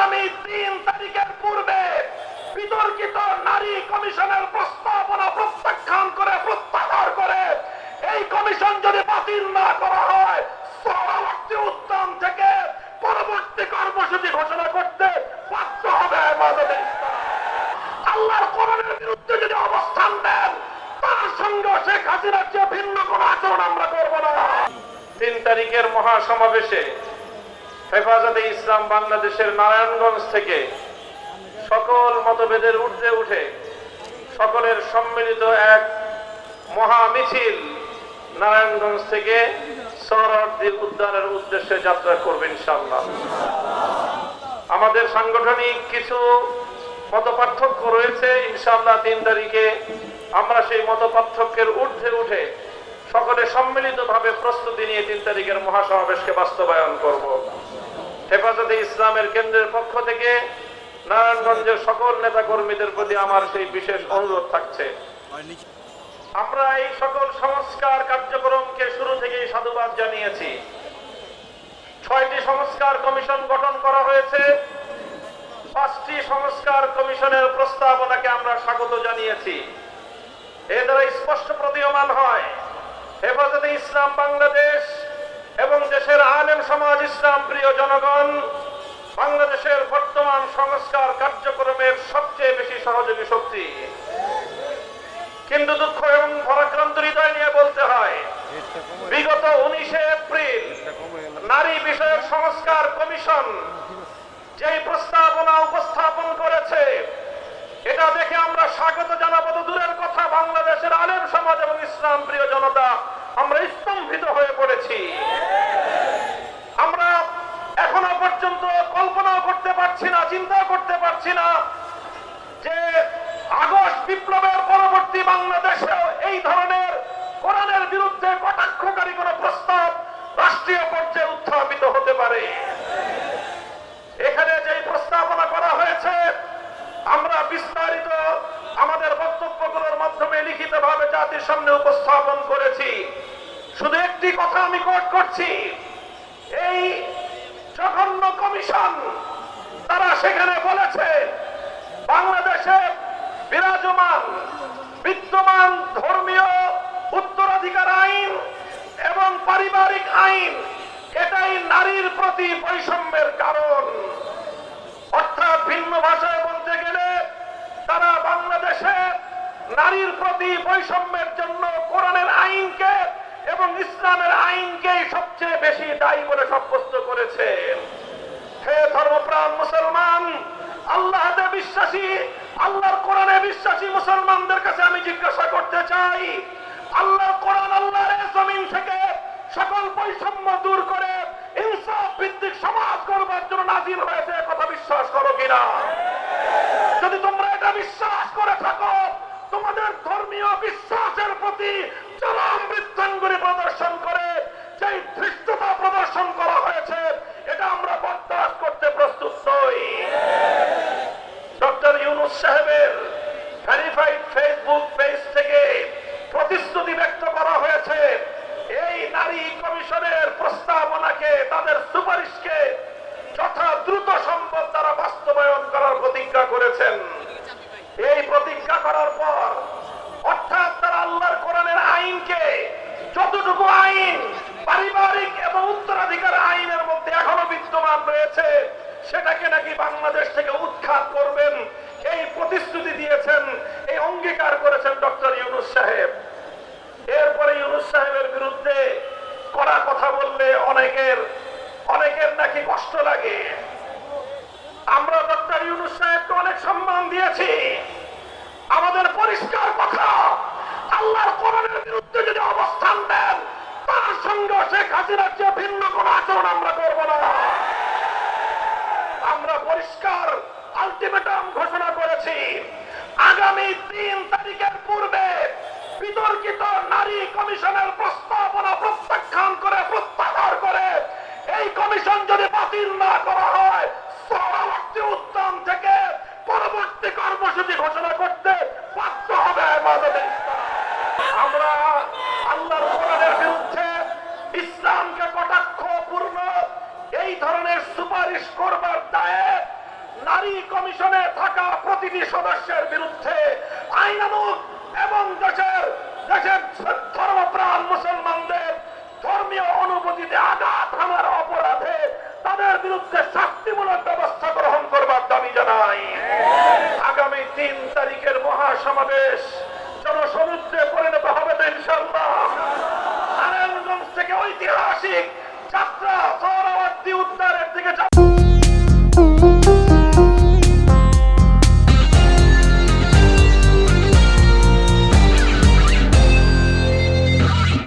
আগামী ৩ তারিখের পূর্বে বিতর্কিত নারী কমিশনের প্রস্তাবনা প্রত্যাখ্যান করে প্রত্যাহার করে এই কমিশন যদি বাতিল না করা হয়, পরবর্তী উদ্যান থেকে পরবর্তী কর্মসূচি ঘোষণা করতে বাধ্য হবে হেফাজতে ইসলাম। আল্লাহর কোরআনের বিরুদ্ধে যদি অবস্থান নেন, তার সঙ্গে শেখ হাসিনার চেয়ে ভিন্ন কোন আচরণ আমরা করব না। ৩ তারিখের মহাসমাবেশে হেফাজতে ইসলাম বাংলাদেশের নারায়ণগঞ্জ থেকে সকল মতভেদের ঊর্ধ্বে উঠে সকলের সম্মিলিত এক মহা মিছিল নারায়ণগঞ্জ থেকে সোহরাওয়ার্দী উদ্যানের উদ্দেশ্যে যাত্রা করবে ইনশাআল্লাহ। আমাদের সাংগঠনিক কিছু মতপার্থক্য রয়েছে, ইনশাআল্লাহ ৩ তারিখে আমরা সেই মতপার্থক্যের ঊর্ধ্বে উঠে সকলে সম্মিলিতভাবে প্রস্তুতি নিয়ে ৩ তারিখের মহাসমাবেশকে বাস্তবায়ন করব। হেফাজতে ইসলামের কেন্দ্রের পক্ষ থেকে নারায়ণগঞ্জের সকল নেতা কর্মীদের প্রতি আমার সেই বিশেষ অনুরোধ থাকছে, আমরা এই সকল সংস্কার কার্যক্রমকে শুরু থেকেই সাধুবাদ জানিয়েছি। ৬টি সংস্কার কমিশন গঠন করা হয়েছে, ৫টি সংস্কার কমিশনের প্রস্তাবনাকে আমরা স্বাগত জানিয়েছি। এ দ্বারা স্পষ্ট প্রতীয়মান হয় হেফাজতে ইসলাম বাংলাদেশ এবং দেশের আলেম সমাজ, ইসলাম প্রিয় জনগণ বাংলাদেশের বর্তমান সংস্কার কার্যক্রমের সবচেয়ে বেশি সহযোগী শক্তি। কিন্তু দুঃখ এবং ভারাক্রান্ত হৃদয় নিয়ে বলতে হয়, বিগত 19শে এপ্রিল নারী বিষয়ক সংস্কার কমিশন যেই প্রস্তাবনা উপস্থাপন করেছে, এটা দেখে আমরা স্বাগত জানাবো তো দূরের কথা, বাংলাদেশের আলেম সমাজ এবং ইসলাম প্রিয় জনতা আমরা স্তম্ভিত হয়ে পড়েছি। আমরা এখনো পর্যন্ত কল্পনাও করতে পারছি না, চিন্তা করতে পারছি না যে আগস্ট বিপ্লবের পরবর্তী বাংলাদেশেও এই ধরনের কোরআনের বিরুদ্ধে কটাক্ষকারী কোন প্রস্তাব রাষ্ট্রীয় পর্যায়ে উত্থাপিত হতে পারে। এখানে যে প্রস্তাবনা করা হয়েছে আমরা বিস্তারিত আমাদের বক্তব্যগুলোর মাধ্যমে লিখিতভাবে জাতির সামনে উপস্থাপন করেছি। শুধু একটি কথা আমি কোট করছি, এই জঘন্য কমিশন তারা সেখানে বলেছে বাংলাদেশে বিরাজমান বিদ্যমান ধর্মীয় উত্তরাধিকার আইন এবং পারিবারিক আইন এটাই নারীর প্রতি বৈষম্যের কারণ। অর্থাৎ ভিন্ন ভাষায় বলতে গেলে তারা বাংলাদেশে নারীর প্রতি বৈষম্যের জন্য কোরআনের আইনকে এবং ইসলামের আইনকে সবচেয়ে বেশি দায়ী বলে সাব্যস্ত করেছে। হে ধর্মপ্রাণ মুসলমান, আল্লাহতে বিশ্বাসী, আল্লাহর কোরআনে বিশ্বাসী মুসলমানদের কাছে আমি জিজ্ঞাসা করতে চাই, আল্লাহর কোরআন আল্লাহর জমিন থেকে সকল বৈষম্য দূর করে ইনসাফ ভিত্তিক সমাজ গড়বার জন্য নাজিল হয়েছে, কথা বিশ্বাস করো কিনা? যদি তোমরা এটা বিশ্বাস করে থাকো, তোমাদের ধর্মীয় বিশ্বাসের প্রতি চরম বৃদ্ধাঙ্গুলি প্রদর্শন করে যে ধৃষ্টতা প্রদর্শন করা হয়েছে, এটা আমরা বরদাস্ত করতে প্রস্তুত নই। ডক্টর ইউনূস সাহেবের ভেরিফাইড ফেসবুক পেজ থেকে প্রতিশ্রুতি ব্যক্ত করা হয়েছে এই নারী কমিশনের প্রস্তাবনাকে, তাদের সুপারিশকে যথা দ্রুত সম্ভব তারা বাস্তবায়ন করার প্রতিজ্ঞা করেছেন। এই প্রতিজ্ঞা করার পর অর্থাৎ তারা আল্লাহর কোরআনের আইনকে, যতটুকু আইন পারিবারিক এবং উত্তরাধিকার আইনের মধ্যে এখনো বিদ্যমান রয়েছে, সেটাকে নাকি বাংলাদেশ থেকে উৎখাত করবেন, এই প্রতিশ্রুতি দিয়েছেন, এই অঙ্গীকার করেছেন ডক্টর ইউনূস সাহেব। এরপরে ইউনূস সাহেবের বিরুদ্ধে কড়া কথা বললে অনেকের নাকি কষ্ট লাগে। আমরা ডক্টর ইউনূস সাহেবকে অনেক সম্মান দিয়েছি। আমাদের পরিষ্কার কথা, আল্লাহর কোরআনের বিরুদ্ধে যদি অবস্থান নেন, তার সঙ্গে শেখ হাসিনার চেয়ে ভিন্ন কোন আচরণ আমরা করব না। আমরা পরিষ্কার আলটিমেটাম ঘোষণা করেছি, আগামী ৩ তারিখের পূর্বে বিতর্কিত নারী কমিশনের প্রস্তাবনা প্রত্যাখ্যান করে প্রত্যাহার করে এই কমিশন যদি বাতিল না করা হয়, পরবর্তী উদ্যান থেকে পরবর্তী কর্মসূচি ঘোষণা করতে বাধ্য হবে হেফাজতে ইসলাম। আমরা আল্লাহর কোরআনের বিরুদ্ধে ইসলামকে কটাক্ষপূর্ণ এই ধরনের সুপারিশ করবার দায়ে নারী কমিশনে থাকা প্রতিটি সদস্যের বিরুদ্ধে আইনানুগ এবং দেশের ধর্মপ্রাণ মুসলমানদের ধর্মীয় অনুভূতিতে আঘাত হানার অপরাধে তাদের বিরুদ্ধে শাস্তিমূলক ব্যবস্থা গ্রহণ করবার দাবি জানাই। আগামী 3 তারিখের মহাসমাবেশ জনসমুদ্রে